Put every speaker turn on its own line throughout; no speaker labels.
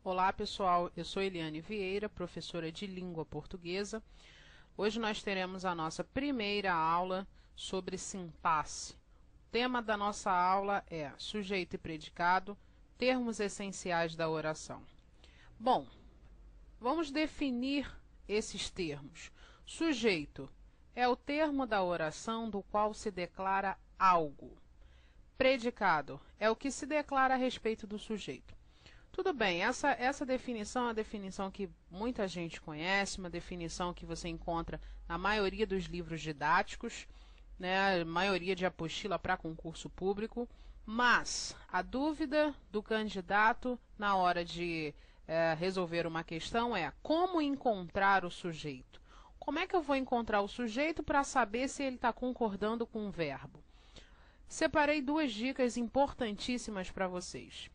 Olá pessoal, eu sou Eliane Vieira, professora de língua portuguesa. Hoje nós teremos a nossa primeira aula sobre sintaxe. O tema da nossa aula é sujeito e predicado, termos essenciais da oração. Bom, vamos definir esses termos. Sujeito é o termo da oração do qual se declara algo. Predicado é o que se declara a respeito do sujeito. Tudo bem, essa definição é uma definição que muita gente conhece, uma definição que você encontra na maioria dos livros didáticos, né, maioria de apostila para concurso público, mas a dúvida do candidato na hora de resolver uma questão é como encontrar o sujeito. Como é que eu vou encontrar o sujeito para saber se ele está concordando com o verbo? Separei duas dicas importantíssimas para vocês.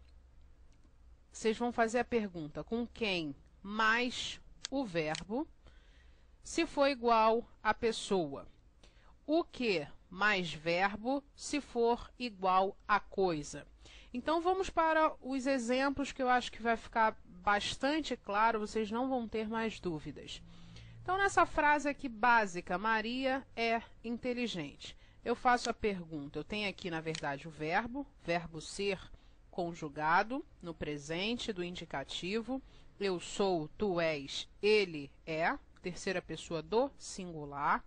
Vocês vão fazer a pergunta com quem mais o verbo, se for igual a pessoa. O que mais verbo, se for igual a coisa. Então vamos para os exemplos que eu acho que vai ficar bastante claro, vocês não vão ter mais dúvidas. Então nessa frase aqui básica, Maria é inteligente. Eu faço a pergunta, eu tenho aqui na verdade o verbo ser, conjugado no presente do indicativo. Eu sou, tu és, ele é, terceira pessoa do singular.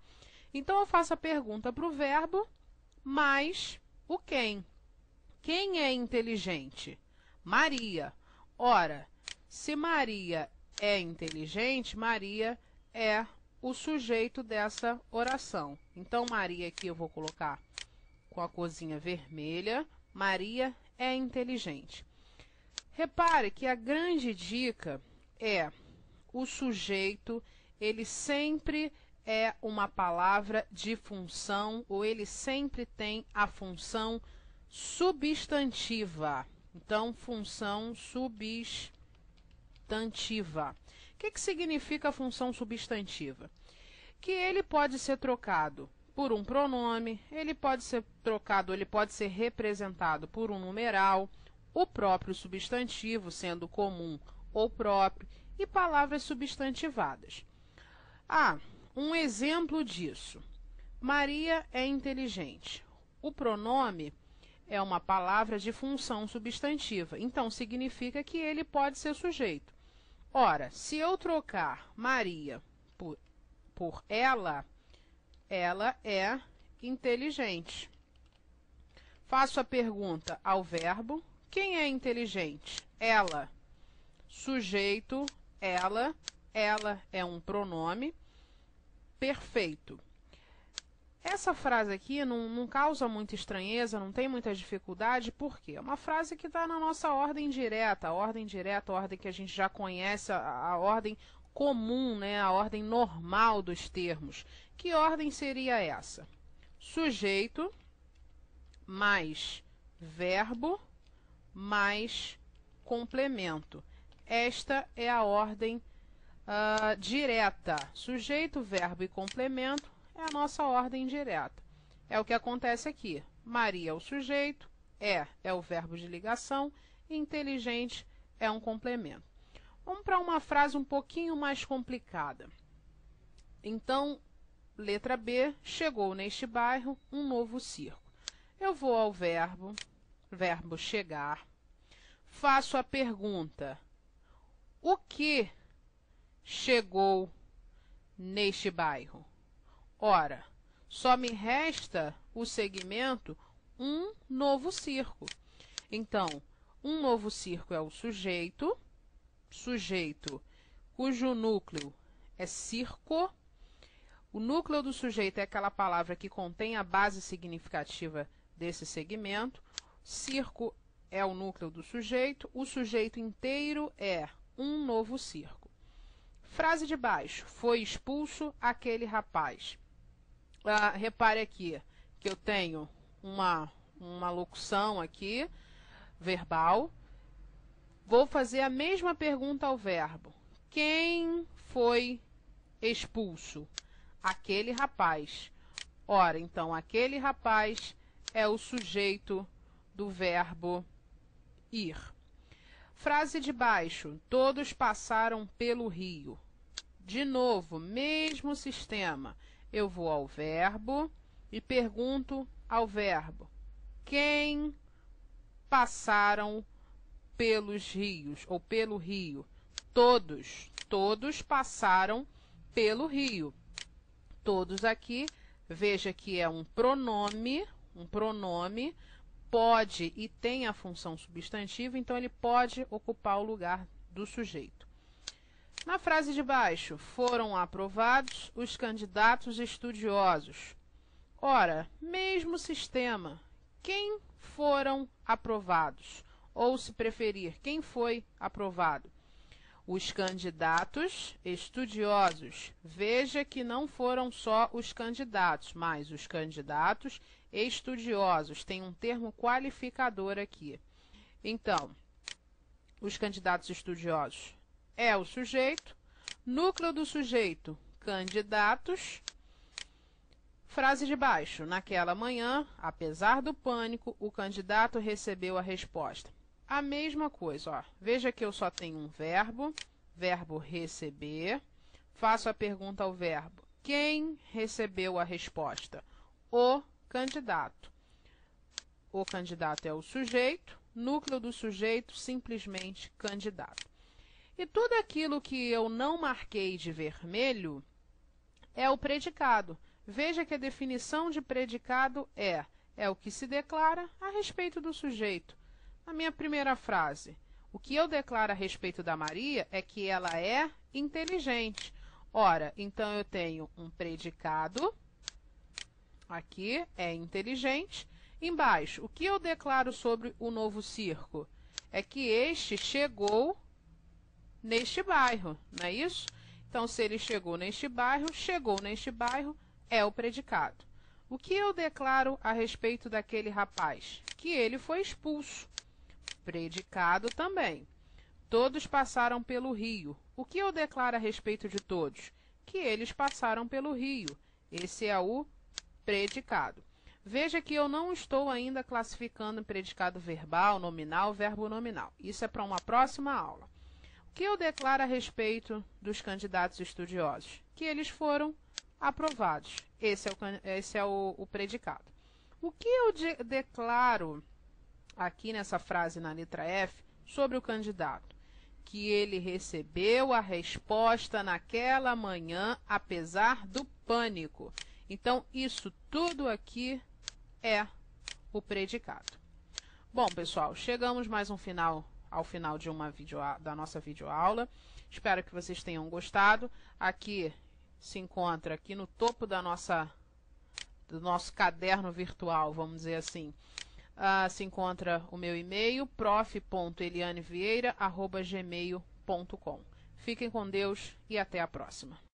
Então eu faço a pergunta para o verbo mais o quem. Quem é inteligente? Maria. Ora, se Maria é inteligente, Maria é o sujeito dessa oração. Então Maria aqui eu vou colocar com a corzinha vermelha. Maria é inteligente. Repare que a grande dica é o sujeito, ele sempre é uma palavra de função, ou ele sempre tem a função substantiva. Então, função substantiva. O que significa a função substantiva? Que ele pode ser trocado por um pronome, ele pode ser trocado, ele pode ser representado por um numeral, o próprio substantivo, sendo comum ou próprio, e palavras substantivadas. Um exemplo disso. Maria é inteligente. O pronome é uma palavra de função substantiva, então significa que ele pode ser sujeito. Ora, se eu trocar Maria por ela é inteligente. Faço a pergunta ao verbo. Quem é inteligente? Ela. Sujeito, ela. Ela é um pronome. Perfeito. Essa frase aqui não causa muita estranheza, não tem muita dificuldade, porque é uma frase que está na nossa ordem direta, a ordem que a gente já conhece, a ordem comum, né, a ordem normal dos termos. Que ordem seria essa? Sujeito mais verbo mais complemento. Esta é a ordem direta. Sujeito, verbo e complemento é a nossa ordem direta. É o que acontece aqui. Maria é o sujeito, é o verbo de ligação, e inteligente é um complemento. Vamos para uma frase um pouquinho mais complicada. Então, letra B, chegou neste bairro um novo circo. Eu vou ao verbo chegar, faço a pergunta, o que chegou neste bairro? Ora, só me resta o segmento um novo circo. Então, um novo circo é o sujeito cujo núcleo é circo. O núcleo do sujeito é aquela palavra que contém a base significativa desse segmento. Circo é o núcleo do sujeito. O sujeito inteiro é um novo circo. Frase de baixo. Foi expulso aquele rapaz. Repare aqui que eu tenho uma locução aqui, verbal. Vou fazer a mesma pergunta ao verbo. Quem foi expulso? Aquele rapaz. Ora, então, aquele rapaz é o sujeito do verbo ir. Frase de baixo, todos passaram pelo rio. De novo, mesmo sistema. Eu vou ao verbo e pergunto ao verbo: quem passaram pelos rios ou pelo rio? Todos. Todos passaram pelo rio. Todos aqui, veja que é um pronome pode e tem a função substantiva, então ele pode ocupar o lugar do sujeito. Na frase de baixo, foram aprovados os candidatos estudiosos. Ora, mesmo sistema, quem foram aprovados? Ou, se preferir, quem foi aprovado? Os candidatos estudiosos. Veja que não foram só os candidatos, mas os candidatos estudiosos. Tem um termo qualificador aqui. Então, os candidatos estudiosos é o sujeito, núcleo do sujeito, candidatos. Frase de baixo, naquela manhã, apesar do pânico, o candidato recebeu a resposta. A mesma coisa, ó. Veja que eu só tenho um verbo, verbo receber. Faço a pergunta ao verbo: quem recebeu a resposta? O candidato. O candidato é o sujeito, núcleo do sujeito, simplesmente candidato. E tudo aquilo que eu não marquei de vermelho é o predicado. Veja que a definição de predicado é o que se declara a respeito do sujeito. Na minha primeira frase, o que eu declaro a respeito da Maria é que ela é inteligente. Ora, então eu tenho um predicado, aqui é inteligente. Embaixo, o que eu declaro sobre o novo circo? É que este chegou neste bairro, não é isso? Então, se ele chegou neste bairro é o predicado. O que eu declaro a respeito daquele rapaz? Que ele foi expulso. Predicado também. Todos passaram pelo rio. O que eu declaro a respeito de todos? Que eles passaram pelo rio. Esse é o predicado. Veja que eu não estou ainda classificando em predicado verbal, nominal, verbo nominal. Isso é para uma próxima aula. O que eu declaro a respeito dos candidatos estudiosos? Que eles foram aprovados. Esse é o predicado. O que eu declaro aqui nessa frase na letra F sobre o candidato? Que ele recebeu a resposta naquela manhã, apesar do pânico. Então, isso tudo aqui é o predicado. Bom, pessoal, chegamos ao final de da nossa videoaula. Espero que vocês tenham gostado. Aqui se encontra, aqui no topo do nosso caderno virtual, vamos dizer assim, se encontra o meu e-mail, prof.elianevieira@gmail.com. Fiquem com Deus e até a próxima.